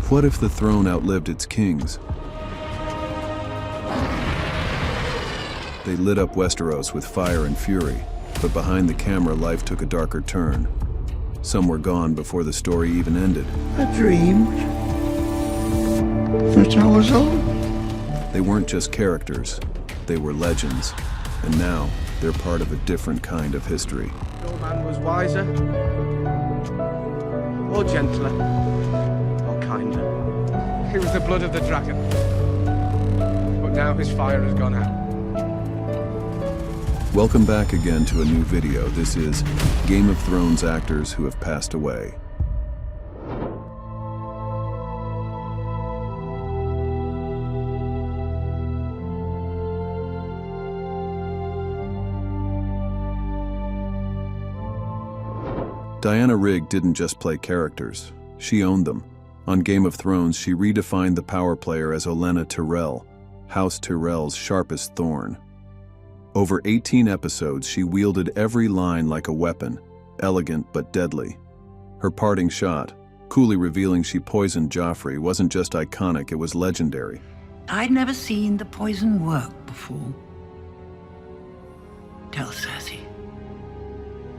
What if the throne outlived its kings? They lit up Westeros with fire and fury, but behind the camera life took a darker turn. Some were gone before the story even ended. I dreamed that I was old. They weren't just characters, they were legends, and now they're part of a different kind of history. No man was wiser, or gentler, or kinder. It was the blood of the dragon, but now his fire has gone out. Welcome back again to a new video. This is Game of Thrones actors who have passed away. Diana Rigg didn't just play characters, she owned them. On Game of Thrones, she redefined the power player as Olenna Tyrell, House Tyrell's sharpest thorn. Over 18 episodes, she wielded every line like a weapon, elegant but deadly. Her parting shot, coolly revealing she poisoned Joffrey, wasn't just iconic, it was legendary. I'd never seen the poison work before. Tell Cersei.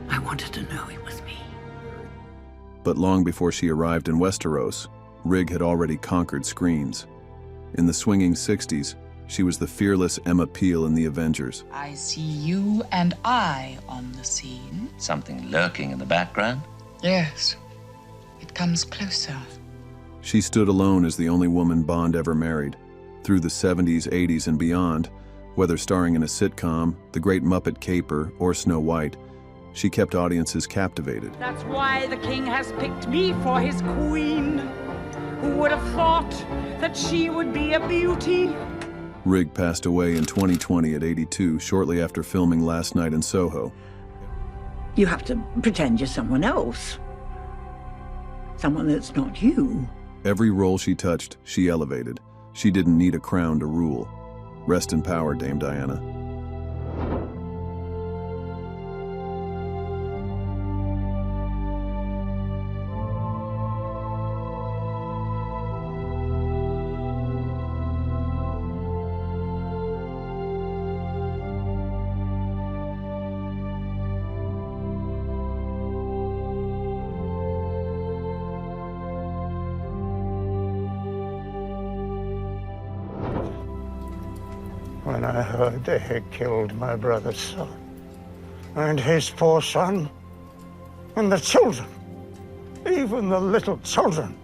I wanted to know it was me. But long before she arrived in Westeros, Rigg had already conquered screens. In the swinging 60s, she was the fearless Emma Peel in The Avengers. I see you and I on the scene. Something lurking in the background? Yes. It comes closer. She stood alone as the only woman Bond ever married. Through the 70s, 80s, and beyond, whether starring in a sitcom, The Great Muppet Caper, or Snow White, she kept audiences captivated. That's why the king has picked me for his queen. Who would have thought that she would be a beauty? Rigg passed away in 2020 at 82, shortly after filming Last Night in Soho. You have to pretend you're someone else. Someone that's not you. Every role she touched, she elevated. She didn't need a crown to rule. Rest in power, Dame Diana. When I heard they had killed my brother's son, and his poor son, and the children, even the little children.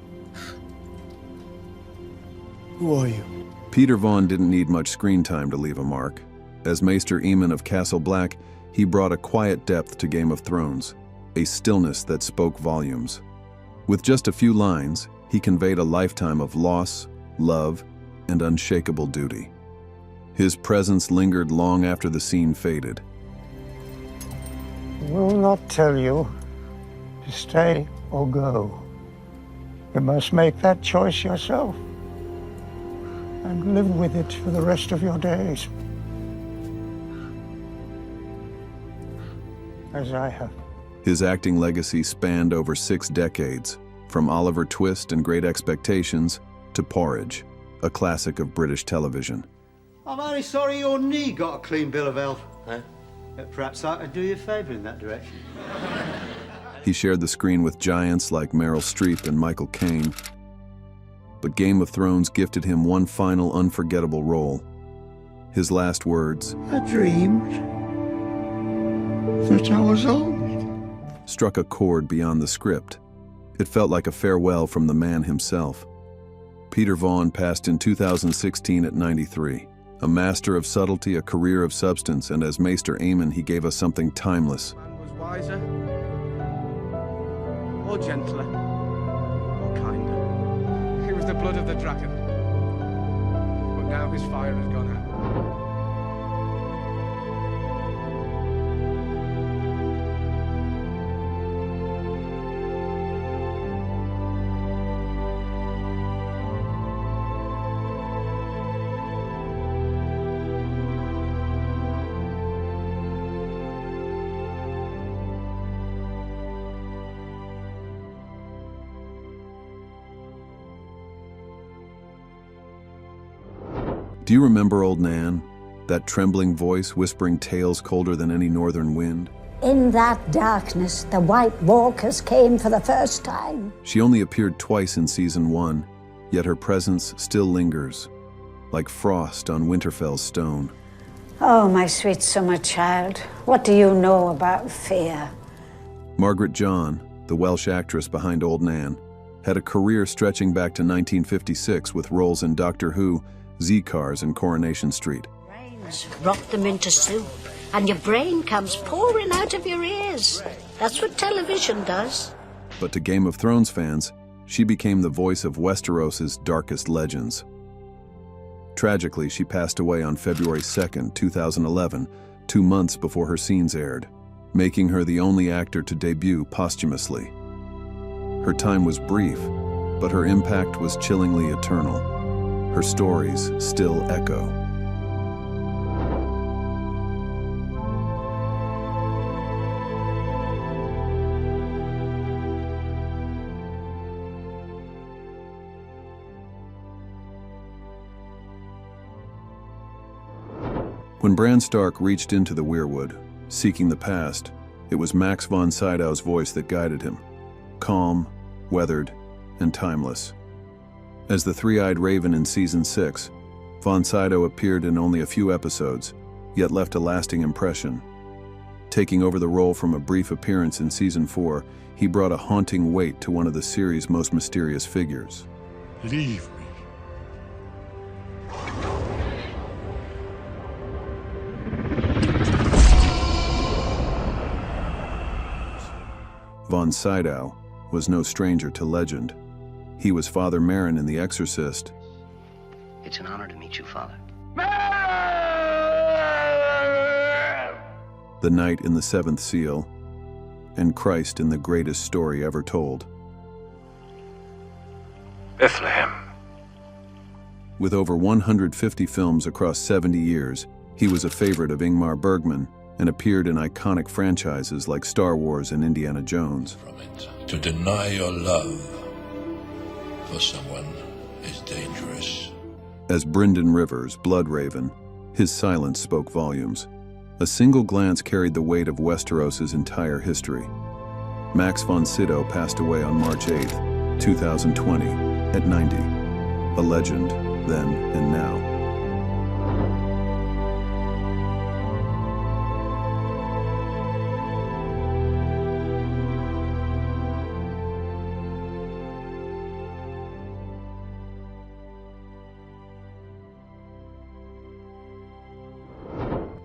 Who are you? Peter Vaughan didn't need much screen time to leave a mark. As Maester Aemon of Castle Black, he brought a quiet depth to Game of Thrones, a stillness that spoke volumes. With just a few lines, he conveyed a lifetime of loss, love, and unshakable duty. His presence lingered long after the scene faded. I will not tell you to stay or go. You must make that choice yourself and live with it for the rest of your days, as I have. His acting legacy spanned over 6 decades, from Oliver Twist and Great Expectations to Porridge, a classic of British television. I'm only sorry your knee got a clean bill of health. Huh? Perhaps I could do you a favour in that direction. He shared the screen with giants like Meryl Streep and Michael Caine. But Game of Thrones gifted him one final unforgettable role. His last words, I dreamed that I was old. Struck a chord beyond the script. It felt like a farewell from the man himself. Peter Vaughan passed in 2016 at 93. A master of subtlety, a career of substance, and as Maester Aemon, he gave us something timeless. Man was wiser, or gentler, or kinder. It was the blood of the dragon, but now his fire has gone out. Do you remember old Nan? That trembling voice whispering tales colder than any northern wind? In that darkness, the White Walkers came for the first time. She only appeared twice in season 1, yet her presence still lingers, like frost on Winterfell's stone. Oh, my sweet summer child, what do you know about fear? Margaret John, the Welsh actress behind Old Nan, had a career stretching back to 1956 with roles in Doctor Who, Z-Cars, and Coronation Street. Rock them into soup, and your brain comes pouring out of your ears. That's what television does. But to Game of Thrones fans, she became the voice of Westeros's darkest legends. Tragically, she passed away on February 2, 2011, 2 months before her scenes aired, making her the only actor to debut posthumously. Her time was brief, but her impact was chillingly eternal. Her stories still echo. When Bran Stark reached into the weirwood, seeking the past, it was Max von Sydow's voice that guided him. Calm, weathered, and timeless. As the three-eyed raven in Season 6, von Sydow appeared in only a few episodes, yet left a lasting impression. Taking over the role from a brief appearance in Season 4, he brought a haunting weight to one of the series' most mysterious figures. Leave me. Von Sydow was no stranger to legend. He was Father Merrin in The Exorcist. It's an honor to meet you, Father. The Knight in the Seventh Seal, and Christ in the greatest story ever told. Bethlehem. With over 150 films across 70 years, he was a favorite of Ingmar Bergman and appeared in iconic franchises like Star Wars and Indiana Jones. From it. To deny your love for someone is dangerous. As Brynden Rivers, Bloodraven, his silence spoke volumes. A single glance carried the weight of Westeros's entire history. Max von Sydow passed away on March 8, 2020, at 90. A legend, then and now.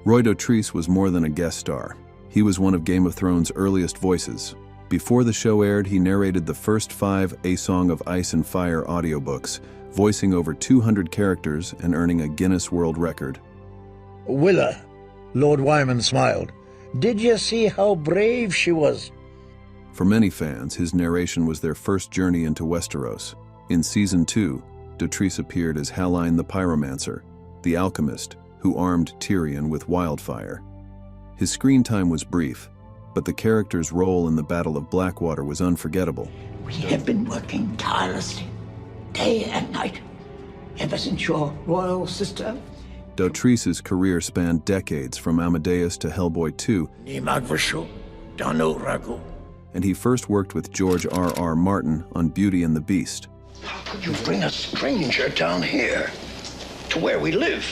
Roy Dotrice was more than a guest star. He was one of Game of Thrones' earliest voices. Before the show aired, he narrated the first 5 A Song of Ice and Fire audiobooks, voicing over 200 characters and earning a Guinness World Record. Willa, Lord Wyman smiled. Did you see how brave she was? For many fans, his narration was their first journey into Westeros. In Season 2, Dotrice appeared as Halline the Pyromancer, the alchemist, who armed Tyrion with wildfire. His screen time was brief, but the character's role in the Battle of Blackwater was unforgettable. We have been working tirelessly, day and night, ever since your royal sister. Dotrice's career spanned decades from Amadeus to Hellboy 2, and he first worked with George R.R. Martin on Beauty and the Beast. How could you bring a stranger down here, to where we live?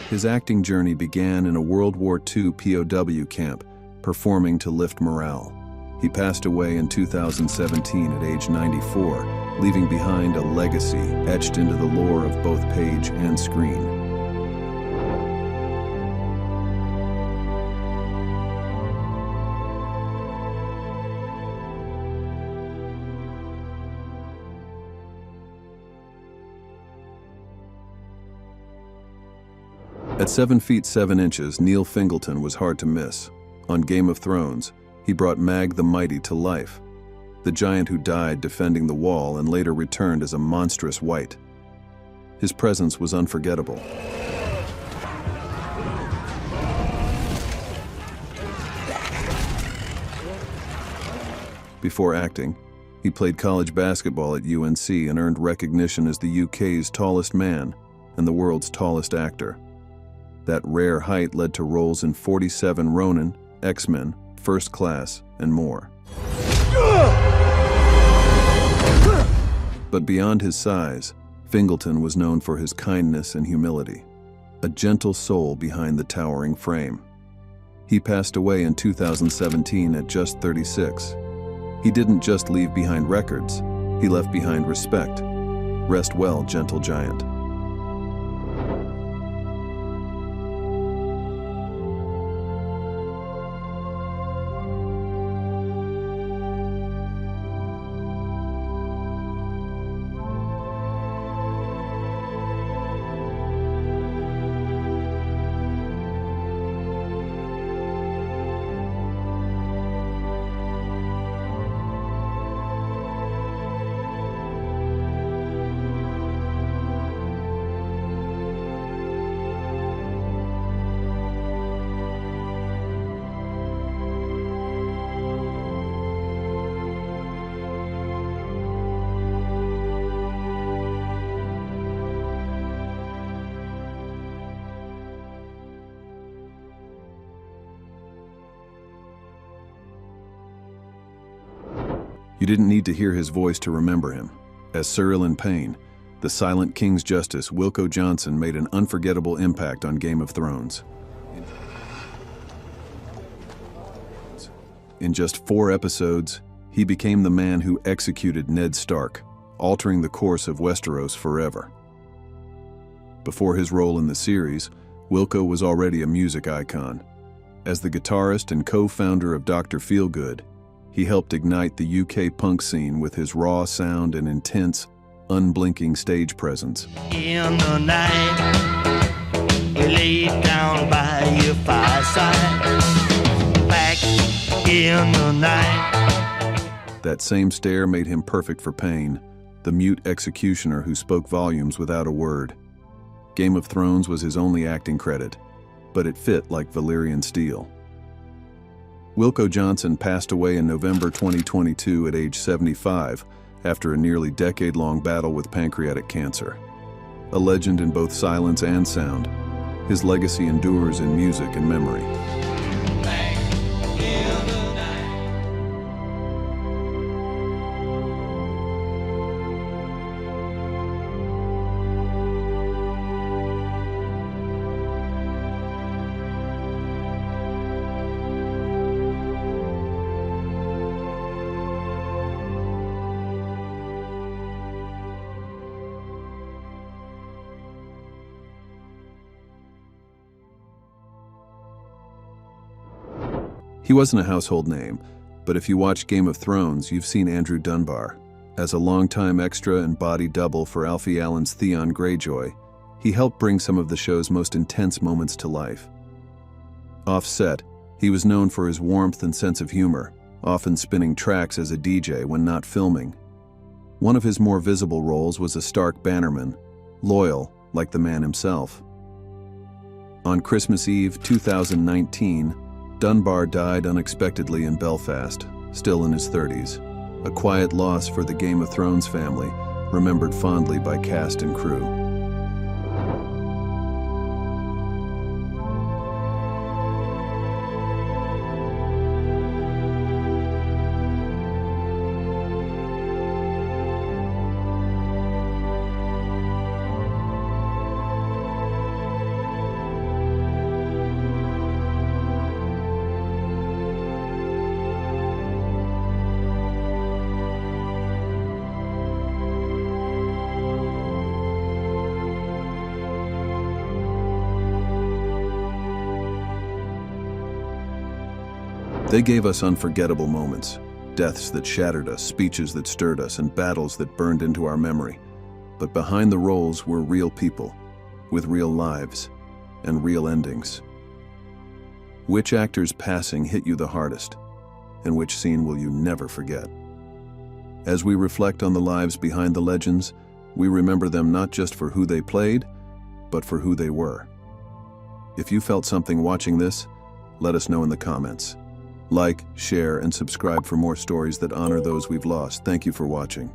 His acting journey began in a World War II POW camp, performing to lift morale. He passed away in 2017 at age 94, leaving behind a legacy etched into the lore of both page and screen. At 7 feet 7 inches, Neil Fingleton was hard to miss. On Game of Thrones, he brought Mag the Mighty to life, the giant who died defending the wall and later returned as a monstrous wight. His presence was unforgettable. Before acting, he played college basketball at UNC and earned recognition as the UK's tallest man, and the world's tallest actor. That rare height led to roles in 47 Ronin, X-Men, First Class, and more. But beyond his size, Fingleton was known for his kindness and humility, a gentle soul behind the towering frame. He passed away in 2017 at just 36. He didn't just leave behind records, he left behind respect. Rest well, gentle giant. You didn't need to hear his voice to remember him. As Cyril in Pain, the silent King's Justice, Wilko Johnson made an unforgettable impact on Game of Thrones. In just 4 episodes, he became the man who executed Ned Stark, altering the course of Westeros forever. Before his role in the series, Wilko was already a music icon. As the guitarist and co-founder of Dr. Feelgood, he helped ignite the UK punk scene with his raw sound and intense, unblinking stage presence. In the night, you lay down by your fireside. Back in the night. That same stare made him perfect for Pain, the mute executioner who spoke volumes without a word. Game of Thrones was his only acting credit, but it fit like Valyrian steel. Wilko Johnson passed away in November 2022 at age 75 after a nearly decade-long battle with pancreatic cancer. A legend in both silence and sound, his legacy endures in music and memory. He wasn't a household name, but if you watch Game of Thrones, you've seen Andrew Dunbar. As a longtime extra and body double for Alfie Allen's Theon Greyjoy, he helped bring some of the show's most intense moments to life. Off-set, he was known for his warmth and sense of humor, often spinning tracks as a DJ when not filming. One of his more visible roles was a Stark bannerman, loyal like the man himself. On Christmas Eve 2019, Dunbar died unexpectedly in Belfast, still in his 30s. A quiet loss for the Game of Thrones family, remembered fondly by cast and crew. They gave us unforgettable moments, deaths that shattered us, speeches that stirred us, and battles that burned into our memory. But behind the roles were real people, with real lives, and real endings. Which actor's passing hit you the hardest, and which scene will you never forget? As we reflect on the lives behind the legends, we remember them not just for who they played, but for who they were. If you felt something watching this, let us know in the comments. Like, share, and subscribe for more stories that honor those we've lost. Thank you for watching.